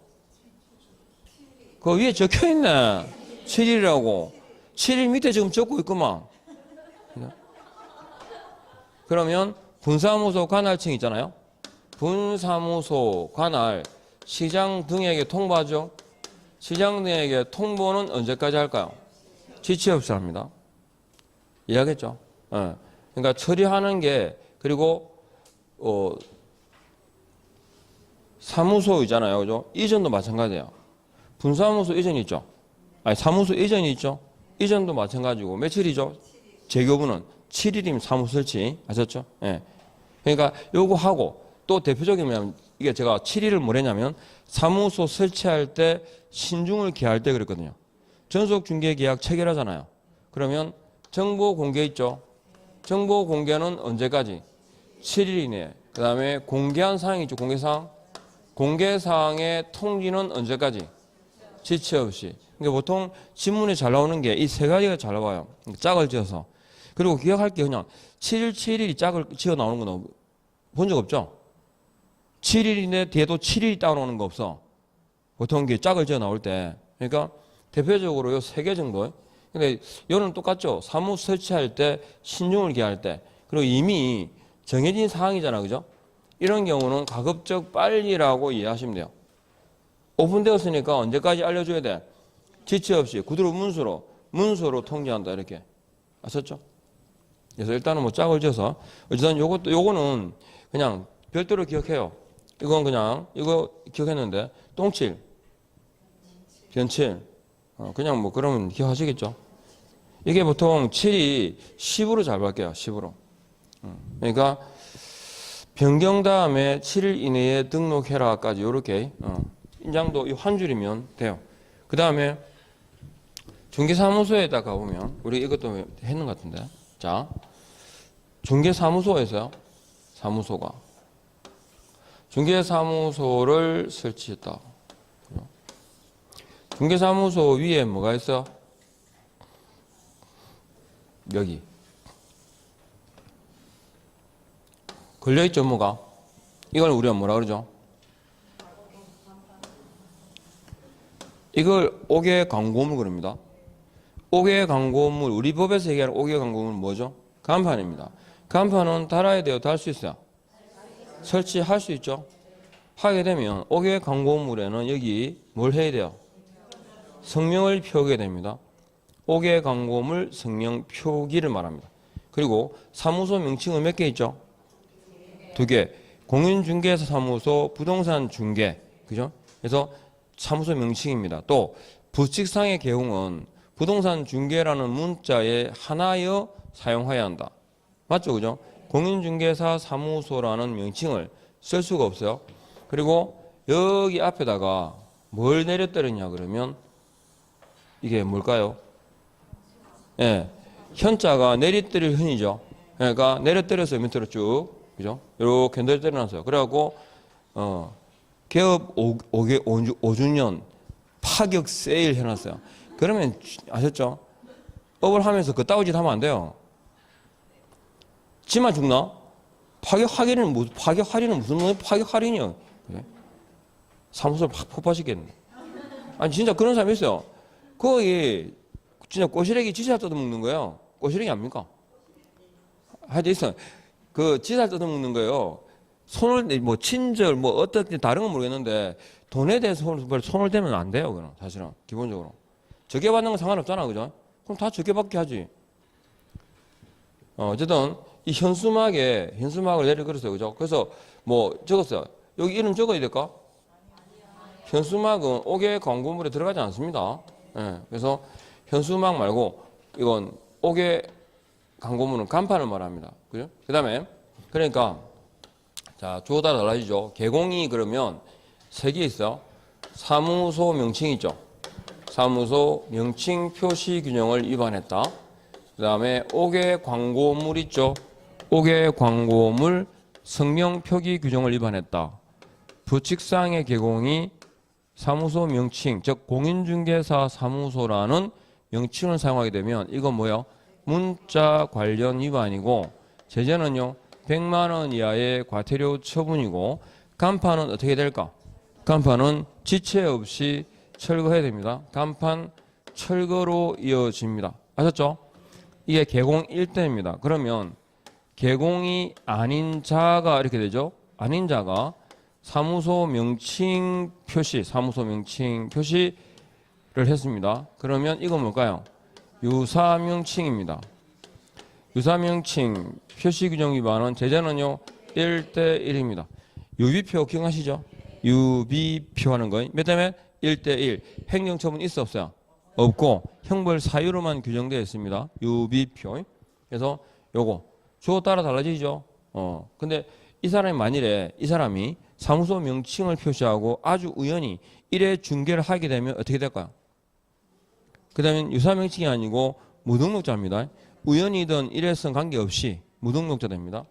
그 위에 적혀있네. 7일이라고. 7일 밑에 지금 적고 있구만. 그러면 분사무소 관할층 있잖아요. 분사무소 관할 시장 등에게 통보하죠. 시장 등에게 통보는 언제까지 할까요? 지체 없이 합니다. 이해하겠죠? 예. 그러니까 처리하는 게 그리고 사무소 있잖아요. 그죠? 이전도 마찬가지예요. 분사무소 이전이 있죠. 아니 사무소 이전이 있죠. 이전도 마찬가지고 며칠이죠? 재교부는 7일이면 사무소 설치. 아셨죠? 예. 그러니까 요거 하고 또 대표적인 뭐냐면 이게 제가 7일을 뭐랬냐면 사무소 설치할 때 신중을 기할 때 그랬거든요. 전속 중개 계약 체결하잖아요. 그러면 정보 공개 있죠. 정보 공개는 언제까지? 7일 이내에. 그 다음에 공개한 사항이 있죠. 공개사항. 공개사항의 통지는 언제까지? 지체 없이. 그러니까 보통 지문에 잘 나오는 게 이 세 가지가 잘 나와요. 짝을 지어서. 그리고 기억할 게 그냥 7일, 7일이 짝을 지어 나오는 건 본 적 없죠? 7일인데 뒤에도 7일이 따로 나오는 거 없어. 보통 이게 짝을 지어 나올 때. 그러니까 대표적으로 요 세 개 정도. 근데 이거는 똑같죠. 사무소 설치할 때, 신중을 기할 때. 그리고 이미 정해진 사항이잖아. 그죠? 이런 경우는 가급적 빨리라고 이해하시면 돼요. 오픈되었으니까 언제까지 알려줘야 돼? 지체 없이 구두로 문서로 통지한다. 이렇게. 아셨죠? 그래서 일단은 뭐 짝을 지어서 어쨌든 요거는 그냥 별도로 기억해요. 이건 그냥 이거 기억했는데 똥칠, 변칠. 그냥 뭐 그러면 기억하시겠죠? 이게 보통 7이 10으로 잘 받게요. 10으로. 그러니까 변경 다음에 7일 이내에 등록해라까지 이렇게 인장도 한 줄이면 돼요. 그 다음에 중개사무소에다 가보면 우리 이것도 했는 것 같은데 자 중개사무소에서요. 사무소가 중개사무소를 설치했다. 중개사무소 위에 뭐가 있어? 여기 걸려있죠. 뭐가? 이걸 우리가 뭐라 그러죠? 이걸 5개 광고물 그럽니다. 5개 광고물, 우리 법에서 얘기하는 5개 광고물 뭐죠? 간판입니다. 간판은 달아야 돼요? 달 수 있어요? 설치할 수 있죠? 하게 되면 5개 광고물에는 여기 뭘 해야 돼요? 성명을 표기해야 됩니다. 5개 광고물 성명 표기를 말합니다. 그리고 사무소 명칭은 몇 개 있죠? 2개. 공인중개사 사무소, 부동산 중개. 그죠? 그래서 사무소 명칭입니다. 또 부칙상의 개용은 부동산 중개라는 문자에 하나여 사용해야 한다. 맞죠? 그죠? 공인중개사 사무소라는 명칭을 쓸 수가 없어요. 그리고 여기 앞에다가 뭘 내려뜨렸냐 그러면 이게 뭘까요? 예. 현자가 내리뜨릴 현이죠. 그러니까 내려뜨려서 밑으로 쭉. 그죠? 이렇게 내려뜨려놨어요. 그래갖고, 개업 5주년 파격 세일 해놨어요. 그러면 아셨죠? 업을 하면서 그 따위 짓 하면 안 돼요. 지만 죽나? 파격 할인은 무슨 파격 할인이요? 그래? 사무소를 팍 폭파시켰네. 아니 진짜 그런 사람이 있어요. 거기 진짜 꼬시래기 지살 뜯어먹는 거예요. 꼬시래기 아닙니까? 하여튼 있어. 그 지살 뜯어먹는 거예요. 손을 뭐 친절 뭐 어떻게 다른 건 모르겠는데 돈에 대해서 손을 대면 안 돼요. 그럼 사실은 기본적으로 적게 받는 건 상관없잖아, 그죠? 그럼 다 적게 받게 하지. 어쨌든 이 현수막을 내려 그랬어요, 그죠? 그래서 뭐 적었어요. 여기 이름 적어야 될까? 현수막은 5개 광고물에 들어가지 않습니다. 예, 그래서 현수막 말고 이건 5개 광고문은 간판을 말합니다. 그죠? 그 다음에, 그러니까, 자, 주어 따라 달라지죠. 개공이 그러면 세 개 있어. 사무소 명칭 있죠. 사무소 명칭 표시 규정을 위반했다. 그 다음에 옥외 광고물 있죠. 옥외 광고물 성명 표기 규정을 위반했다. 부칙상의 개공이 사무소 명칭, 즉 공인중개사 사무소라는 명칭을 사용하게 되면 이건 뭐예요? 문자 관련 위반이고 제재는요 100만 원 이하의 과태료 처분이고 간판은 어떻게 될까? 간판은 지체 없이 철거해야 됩니다. 간판 철거로 이어집니다. 아셨죠? 이게 개공 1대입니다. 그러면 개공이 아닌 자가 이렇게 되죠. 아닌 자가 사무소 명칭 표시를 했습니다. 그러면 이건 뭘까요? 유사명칭입니다. 유사명칭 표시규정 위반은 제재는요 1대1입니다. 유비표 기억하시죠? 유비표 하는 거 몇 대면 1대1. 행정처분 있어 없어요? 없고 형벌 사유로만 규정되어 있습니다. 유비표. 그래서 요거 주어 따라 달라지죠. 근데 이 사람이 만일에 이 사람이 사무소 명칭을 표시하고 아주 우연히 일회 중개를 하게 되면 어떻게 될까요? 그 다음에 유사명칭이 아니고 무등록자입니다. 우연이든 일회성 관계없이 무등록자 됩니다.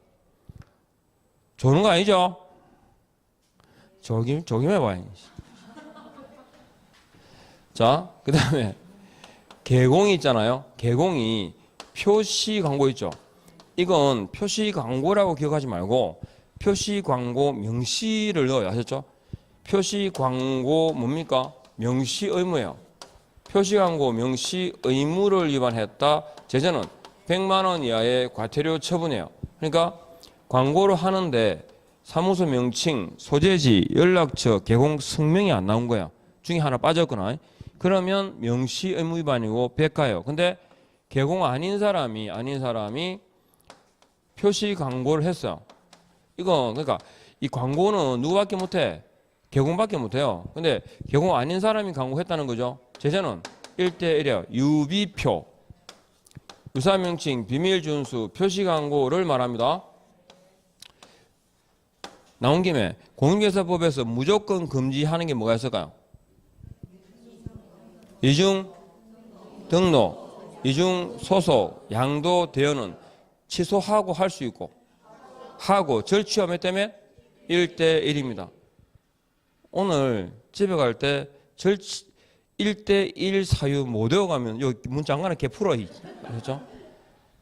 조는 거 아니죠? 조김 해봐요. 자, 그 다음에 개공이 있잖아요. 개공이 표시 광고 있죠. 이건 표시 광고라고 기억하지 말고 표시 광고 명시를 넣어요. 아셨죠? 표시 광고 뭡니까? 명시 의무예요. 표시 광고 명시 의무를 위반했다. 제재는 100만 원 이하의 과태료 처분이에요. 그러니까 광고를 하는데 사무소 명칭, 소재지, 연락처, 개공 성명이 안 나온 거야. 중에 하나 빠졌거나. 그러면 명시 의무 위반이고 백가예요. 근데 개공 아닌 사람이 표시 광고를 했어요. 이거 그러니까 이 광고는 누구밖에 못해? 개공밖에 못해요. 근데 개공 아닌 사람이 광고했다는 거죠. 제재는 1대1이에요. 유비표, 유사명칭, 비밀준수, 표시광고를 말합니다. 나온 김에 공인중개사법에서 무조건 금지하는 게 뭐가 있을까요? 이중 등록, 이중 소속, 양도 대여는 취소하고 할 수 있고 하고 절취와 몇 때문에 1대1입니다. 오늘 집에 갈 때 1대1 사유 못 외워가면 요 문자 안가는 개 풀어. 그렇죠?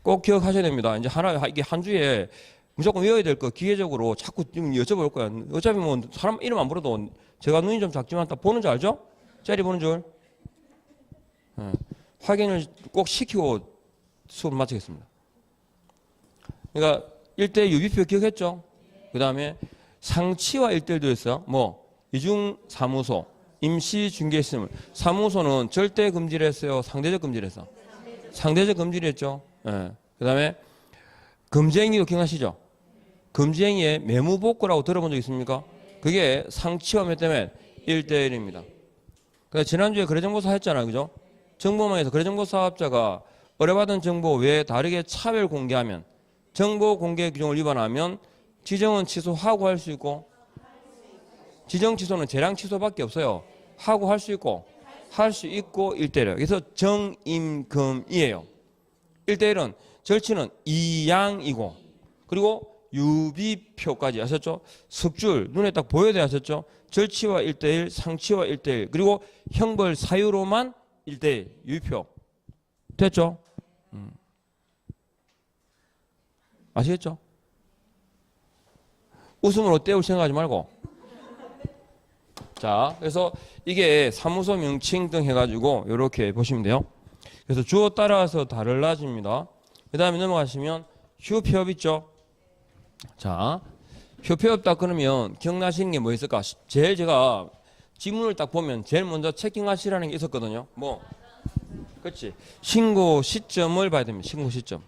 꼭 기억하셔야 됩니다. 이제 하나 이게 한 주에 무조건 외워야 될 거 기계적으로 자꾸 좀 여쭤볼 거야. 어차피 뭐 사람 이름 안 불러도 제가 눈이 좀 작지만 딱 보는 줄 알죠? 짜리 보는 줄. 확인을 꼭 시키고 수업을 마치겠습니다. 그러니까 1대 유비표 기억했죠? 그 다음에 상치와 1대1도 있어요. 뭐 이중사무소, 임시중개시설. 사무소는 절대 금지를 했어요? 상대적 금지를 했어? 상대적 금지를 했죠. 그 다음에 금지행위도 기억하시죠? 금지행위에 매무복구라고 들어본 적 있습니까? 그게 상치와 몇 때문에 1대1입니다. 그러니까 지난주에 거래정보사 했잖아요. 그죠? 정보망에서 거래정보사업자가 의뢰받은 정보 외에 다르게 차별 공개하면 정보 공개 규정을 위반하면 지정은 취소하고 할 수 있고 지정 취소는 재량 취소밖에 없어요. 하고 할 수 있고 1대1. 그래서 정임금이에요. 1대1은 절치는 2양이고 그리고 유비표까지 하셨죠? 습줄 눈에 딱 보여야 돼 하셨죠? 절치와 1대1, 상치와 1대1 그리고 형벌 사유로만 1대1 유비표 됐죠? 아시겠죠? 웃음으로 때울 생각하지 말고. 자, 그래서 이게 사무소 명칭 등 해가지고 이렇게 보시면 돼요. 그래서 주어 따라서 달라집니다. 그 다음에 넘어가시면 휴폐업 있죠? 자, 휴폐업 딱 그러면 기억나시는 게 뭐 있을까? 제일 제가 지문을 딱 보면 제일 먼저 체킹하시라는 게 있었거든요. 뭐? 그렇지. 신고 시점을 봐야 됩니다. 신고 시점.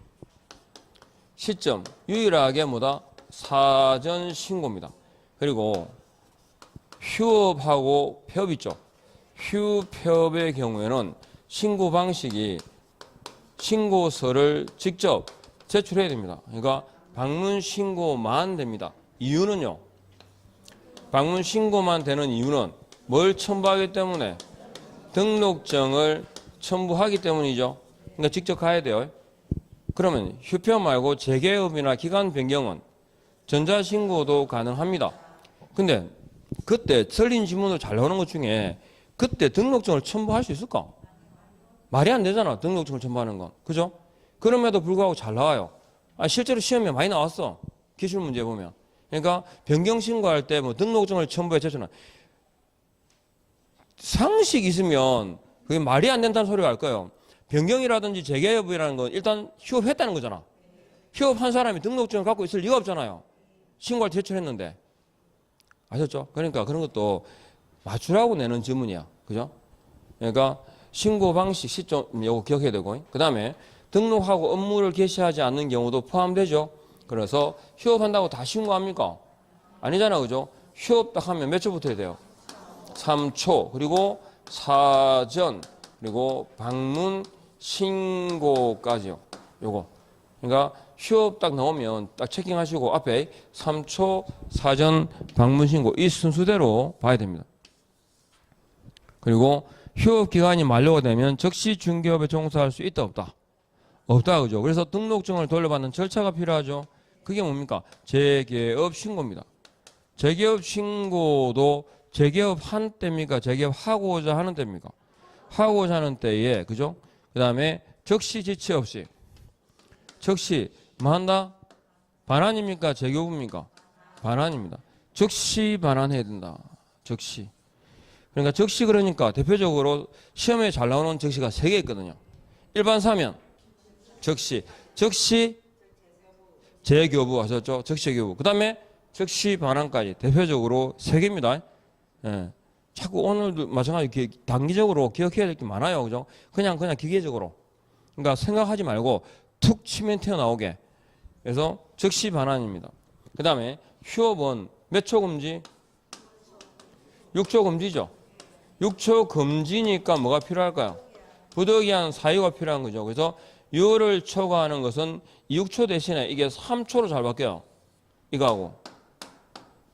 시점. 유일하게 뭐다? 사전 신고입니다. 그리고 휴업하고 폐업 있죠. 휴폐업의 경우에는 신고 방식이 신고서를 직접 제출해야 됩니다. 그러니까 방문 신고만 됩니다. 이유는요. 방문 신고만 되는 이유는 뭘 첨부하기 때문에? 등록증을 첨부하기 때문이죠. 그러니까 직접 가야 돼요. 그러면 휴표 말고 재개업이나 기간 변경은 전자신고도 가능합니다. 근데 그때 틀린 지문을 잘 나오는 것 중에 그때 등록증을 첨부할 수 있을까? 말이 안 되잖아. 등록증을 첨부하는 건. 그죠? 그럼에도 불구하고 잘 나와요. 실제로 시험에 많이 나왔어. 기출 문제 보면. 그러니까 변경 신고할 때 뭐 등록증을 첨부해 제출하는 상식 있으면 그게 말이 안 된다는 소리가 알 거예요. 변경이라든지 재개업이라는 건 일단 휴업했다는 거잖아. 휴업한 사람이 등록증을 갖고 있을 리가 없잖아요. 신고를 제출했는데. 아셨죠? 그러니까 그런 것도 맞추라고 내는 지문이야. 그죠? 그러니까 신고 방식, 시점, 요거 기억해야 되고. 그 다음에 등록하고 업무를 개시하지 않는 경우도 포함되죠. 그래서 휴업한다고 다 신고합니까? 아니잖아. 그죠? 휴업 딱 하면 몇 초부터 해야 돼요? 3초. 그리고 사전. 그리고 방문 신고까지요. 요거. 그러니까 휴업 딱 나오면 딱 체킹하시고 앞에 3초 사전 방문 신고 이 순서대로 봐야 됩니다. 그리고 휴업 기간이 만료가 되면 즉시 중개업에 종사할 수 있다 없다? 없다. 그죠? 그래서 등록증을 돌려받는 절차가 필요하죠. 그게 뭡니까? 재개업 신고입니다. 재개업 신고도 재개업 한 때입니까? 재개업하고자 하는 때입니까? 하고자 하는 때에, 그죠? 그 다음에 적시 지체 없이. 적시, 뭐 한다? 반환입니까? 재교부입니까? 반환입니다. 적시 반환해야 된다. 적시. 그러니까 적시 그러니까 대표적으로 시험에 잘 나오는 적시가 3개 있거든요. 일반 사면, 적시. 적시, 재교부 하셨죠? 적시 재교부. 그 다음에 적시 반환까지 대표적으로 3개입니다. 예. 자꾸 오늘도 마찬가지로 단기적으로 기억해야 될 게 많아요. 그죠? 그냥 기계적으로. 그러니까 생각하지 말고 툭 치면 튀어나오게. 그래서 적시 반환입니다. 그 다음에 휴업은 몇 초 금지? 6초 금지죠. 6초 금지니까 뭐가 필요할까요? 부득이한 사유가 필요한 거죠. 그래서 6을 초과하는 것은 6초 대신에 이게 3초로 잘 바뀌어요. 이거하고.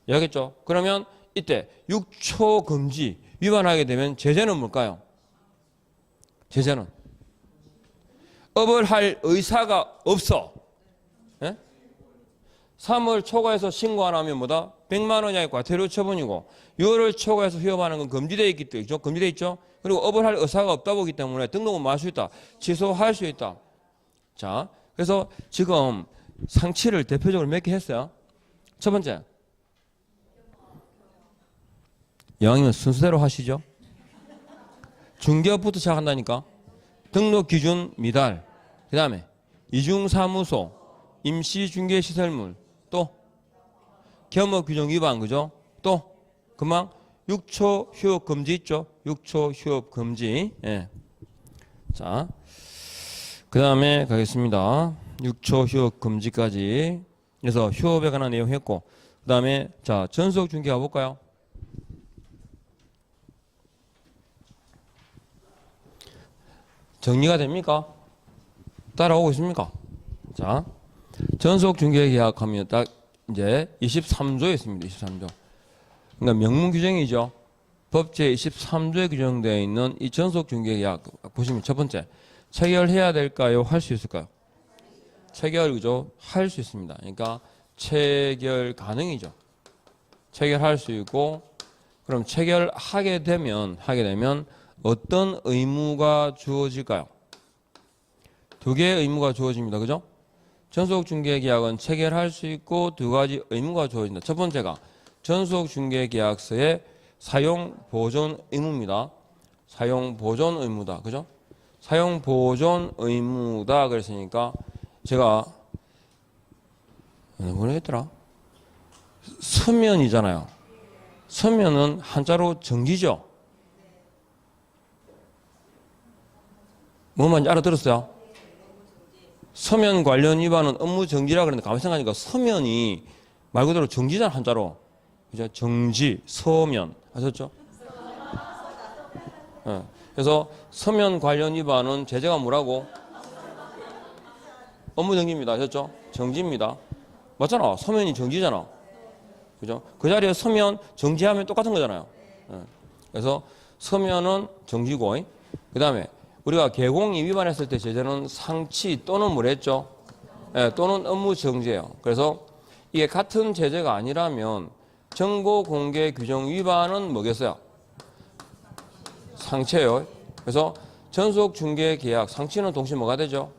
이해하겠죠? 그러면 이때 6초 금지 위반하게 되면 제재는 뭘까요? 제재는 업을 할 의사가 없어. 예? 3을 초과해서 신고 안 하면 뭐다? 100만 원 이하의 과태료 처분이고 6을 초과해서 휴업하는 건 금지되어 있기 때문에 금지되어 있죠. 그리고 업을 할 의사가 없다 보기 때문에 등록은 뭐 할 수 있다? 취소할 수 있다. 자, 그래서 지금 상치를 대표적으로 몇 개 했어요. 첫 번째, 영이면 순서대로 하시죠. 중개업부터 시작한다니까. 등록 기준 미달. 그 다음에 이중사무소, 임시중개시설물, 또 겸업 규정 위반, 그죠? 또 금방 6초 휴업 금지 있죠? 6초 휴업 금지. 예. 자, 그 다음에 가겠습니다. 6초 휴업 금지까지. 그래서 휴업에 관한 내용 했고, 그 다음에 자 전속 중개 가볼까요? 정리가 됩니까? 따라오고 있습니까? 자, 전속 중개 계약하면 딱 이제 23조에 있습니다. 23조. 그러니까 명문 규정이죠. 법제 23조에 규정되어 있는 이 전속 중개 계약 보시면 첫 번째, 체결해야 될까요? 할 수 있을까요? 체결, 그죠? 할 수 있습니다. 그러니까 체결 가능이죠. 체결할 수 있고, 그럼 체결하게 되면 어떤 의무가 주어질까요? 2개의 의무가 주어집니다. 그죠? 전속중개계약은 체결할 수 있고 2가지 의무가 주어진다. 첫 번째가 전속중개계약서의 사용보존 의무입니다. 사용보존 의무다. 그죠? 사용보존 의무다. 그랬으니까 제가 뭐라 했더라? 서면이잖아요. 서면은 한자로 정지죠. 뭐 말인지 알아들었어요? 서면 관련 위반은 업무 정지라 그랬는데 가만히 생각하니까 서면이 말 그대로 정지잖아, 한자로. 그죠? 정지, 서면. 아셨죠? 네. 그래서 서면 관련 위반은 제재가 뭐라고? 업무 정지입니다. 아셨죠? 정지입니다. 맞잖아. 서면이 정지잖아. 그죠? 그 자리에 서면 정지하면 똑같은 거잖아요. 예. 그래서 서면은 정지고, 그 다음에 우리가 개공이 위반했을 때 제재는 상치 또는 뭐랬죠? 예, 또는 업무 정지예요. 그래서 이게 같은 제재가 아니라면 정보 공개 규정 위반은 뭐겠어요? 상체예요. 그래서 전속 중개 계약 상치는 동시에 뭐가 되죠?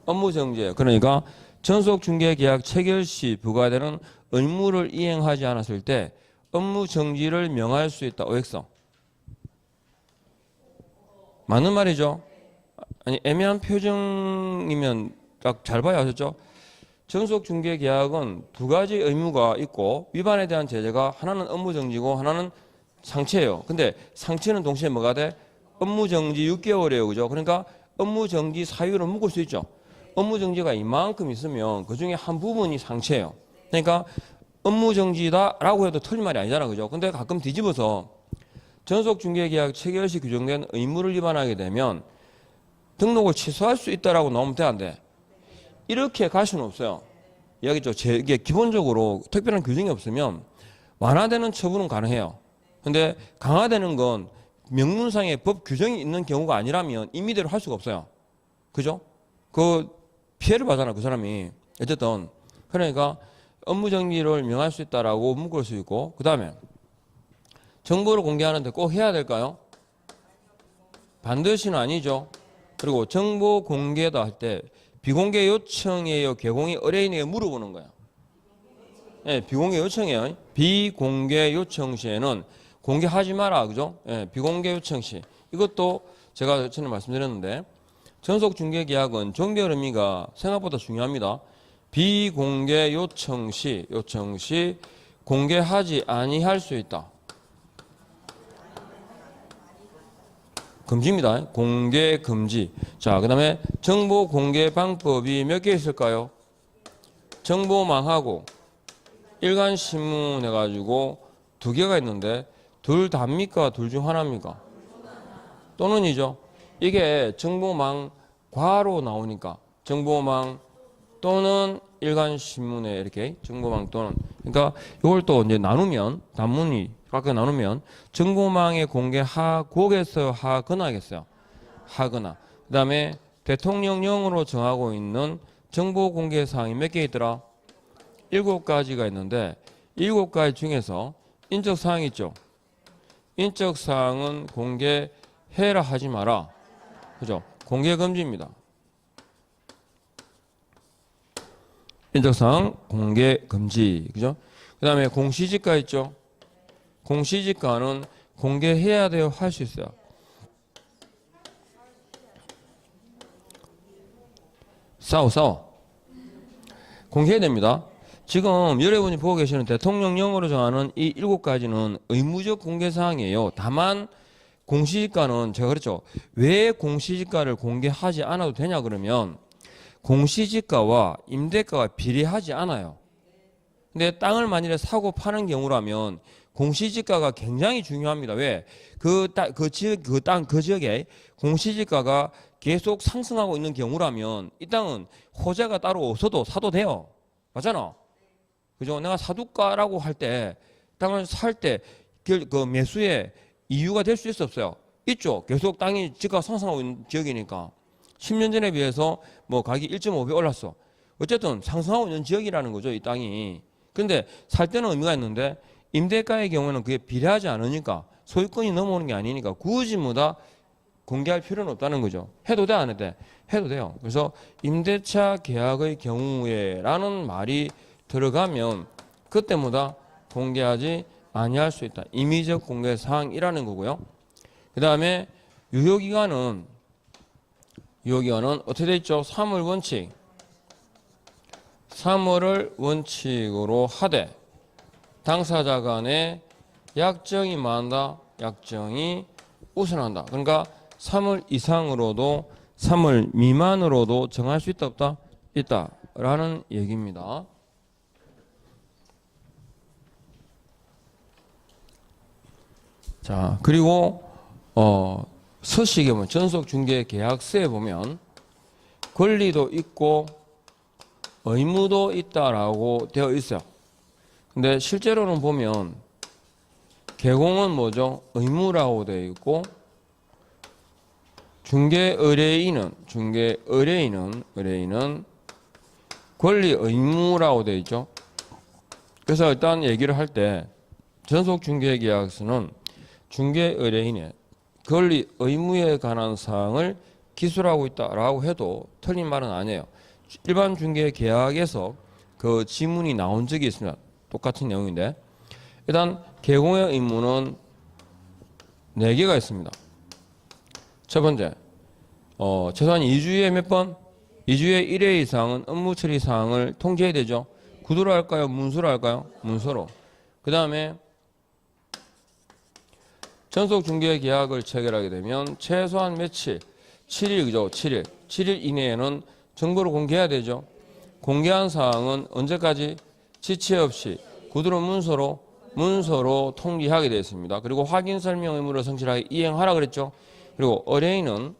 업무 정지예요. 그러니까 전속 중개 계약 체결 시 부과되는 의무를 이행하지 않았을 때 업무 정지를 명할 수 있다. OX. 맞는 말이죠. 아니 애매한 표정이면 딱 잘 봐야 하셨죠? 전속 중개 계약은 두 가지 의무가 있고 위반에 대한 제재가 하나는 업무 정지고 하나는 상체예요. 근데 상체는 동시에 뭐가 돼? 업무 정지 6개월이에요. 그죠? 그러니까 업무 정지 사유를 묶을 수 있죠. 업무 정지가 이만큼 있으면 그 중에 한 부분이 상체예요. 그러니까 업무 정지다라고 해도 틀린 말이 아니잖아. 그죠? 근데 가끔 뒤집어서 전속 중개 계약 체결 시 규정된 의무를 위반하게 되면 등록을 취소할 수 있다라고 나오면 돼, 안 돼? 이렇게 갈 수는 없어요. 이야기죠. 이게 기본적으로 특별한 규정이 없으면 완화되는 처분은 가능해요. 근데 강화되는 건 명문상의 법 규정이 있는 경우가 아니라면 임의대로 할 수가 없어요. 그죠? 그 피해를 받잖아, 그 사람이. 어쨌든 그러니까 업무 정지를 명할 수 있다라고 묶을 수 있고, 그 다음에 정보를 공개하는데 꼭 해야 될까요? 반드시는 아니죠. 그리고 정보 공개다 할 때 비공개 요청이에요, 개공이 의뢰인에게 물어보는 거예요. 예, 비공개 요청이에요. 비공개 요청 시에는 공개하지 마라, 그죠? 예, 비공개 요청 시 이것도 제가 전에 말씀드렸는데 전속 중개 계약은 종결 의미가 생각보다 중요합니다. 비공개 요청 시 공개하지 아니할 수 있다. 금지입니다. 공개 금지. 자, 그 다음에 정보 공개 방법이 몇 개 있을까요? 정보망하고 일간신문 해가지고 두 개가 있는데 둘 다입니까? 둘 중 하나입니까? 또는이죠. 이게 정보망 과로 나오니까 정보망 또는 일간신문에 이렇게 정보망 또는 그러니까 이걸 또 이제 나누면 단문이 각각 나누면 정보망에 공개하고겠어요? 하거나겠어요? 하거나. 그 다음에 대통령령으로 정하고 있는 정보 공개 사항이 몇 개 있더라? 7가지가 있는데 7가지 중에서 인적 사항이 있죠. 인적 사항은 공개해라 하지 마라. 그죠? 공개 금지입니다. 인적 사항 공개 금지. 그죠? 그 다음에 공시지가 있죠. 공시지가는 공개해야 돼요? 할 수 있어요? 싸워. 공개해야 됩니다. 지금 여러분이 보고 계시는 대통령령으로 정하는 이 7가지는 의무적 공개사항이에요. 다만 공시지가는 제가 그랬죠. 왜 공시지가를 공개하지 않아도 되냐 그러면 공시지가와 임대가가 비례하지 않아요. 근데 땅을 만일에 사고 파는 경우라면 공시지가가 굉장히 중요합니다. 왜? 그 지역에 공시지가가 계속 상승하고 있는 경우라면 이 땅은 호재가 따로 없어도 사도 돼요. 맞잖아. 그죠? 내가 사둘까라고 할 때 땅을 살 때 그 매수의 이유가 될 수 있어 없어요? 있죠. 계속 땅이 지가 상승하고 있는 지역이니까 10년 전에 비해서 뭐 가격이 1.5배 올랐어. 어쨌든 상승하고 있는 지역이라는 거죠, 이 땅이. 근데 살 때는 의미가 있는데 임대가의 경우는 그게 비례하지 않으니까 소유권이 넘어오는 게 아니니까 굳이 뭐다 공개할 필요는 없다는 거죠. 해도 돼, 안 해도 돼? 해도 돼요. 그래서 임대차 계약의 경우에라는 말이 들어가면 그때 뭐다 공개하지 아니할 수 있다. 임의적 공개 사항이라는 거고요. 그 다음에 유효기간은 어떻게 돼 있죠? 3월 원칙. 3월을 원칙으로 하되 당사자 간에 약정이 많다. 약정이 우선한다. 그러니까 3월 이상으로도 3월 미만으로도 정할 수 있다 없다? 있다라는 얘기입니다. 자, 그리고 서식에 보면 전속 중개 계약서에 보면 권리도 있고 의무도 있다라고 되어 있어요. 근데 실제로는 보면 개공은 뭐죠? 의무라고 되어 있고 중개의뢰인은 권리 의무라고 되어 있죠. 그래서 일단 얘기를 할 때 전속중개계약서는 중개의뢰인의 권리 의무에 관한 사항을 기술하고 있다라고 해도 틀린 말은 아니에요. 일반 중개계약에서 그 지문이 나온 적이 있습니다. 똑같은 내용인데 일단 개공의 의무는 4개가 있습니다. 첫 번째, 최소한 2주에 몇 번? 2주에 1회 이상은 업무 처리 사항을 통지해야 되죠. 구두로 할까요? 문서로 할까요? 문서로. 그 다음에 전속 중개 계약을 체결하게 되면 최소한 며칠? 7일, 그죠? 7일. 7일 이내에는 정보를 공개해야 되죠. 공개한 사항은 언제까지? 지체 없이 구두로 문서로 통지하게 되어 있습니다. 그리고 확인 설명 의무를 성실하게 이행하라 그랬죠. 그리고 의뢰인은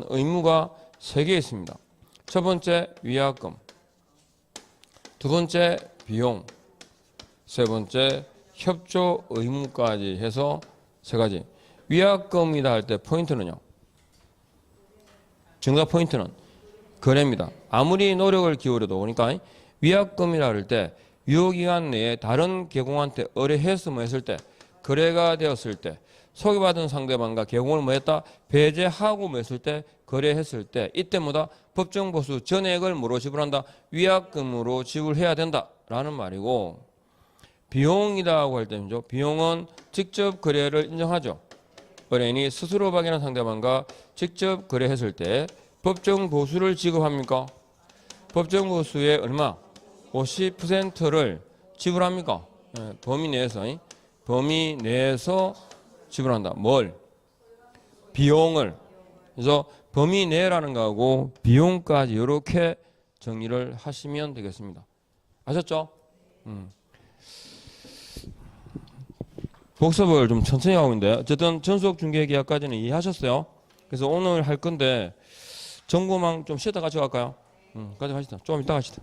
의무가 3개 있습니다. 첫 번째 위약금, 두 번째 비용, 세 번째 협조 의무까지 해서 3가지. 위약금이다 할 때 포인트는요. 증가 포인트는 거래입니다. 아무리 노력을 기울여도 그러니까 위약금이라 할 때 유효기간 내에 다른 개공한테 의뢰했으면 했을 때 거래가 되었을 때 소개받은 상대방과 개공을 뭐 했다? 배제하고 뭐 했을 때 거래했을 때 이때마다 법정보수 전액을 뭐로 지불한다? 위약금으로 지불해야 된다라는 말이고 비용이라고 할 때는요. 비용은 직접 거래를 인정하죠. 의뢰인이 스스로 확인한 상대방과 직접 거래했을 때 법정보수를 지급합니까? 법정보수의 얼마? 50%를 지불합니까? 범위 내에서 지불한다. 뭘? 비용을. 그래서 범위 내라는 거하고 비용까지 이렇게 정리를 하시면 되겠습니다. 아셨죠? 복습을 좀 천천히 하고 있는데 어쨌든 전속중개계약까지는 이해하셨어요? 그래서 오늘 할 건데 정보망 좀 쉬었다 같이 갈까요? 같이 가시다. 좀 이따 가시다.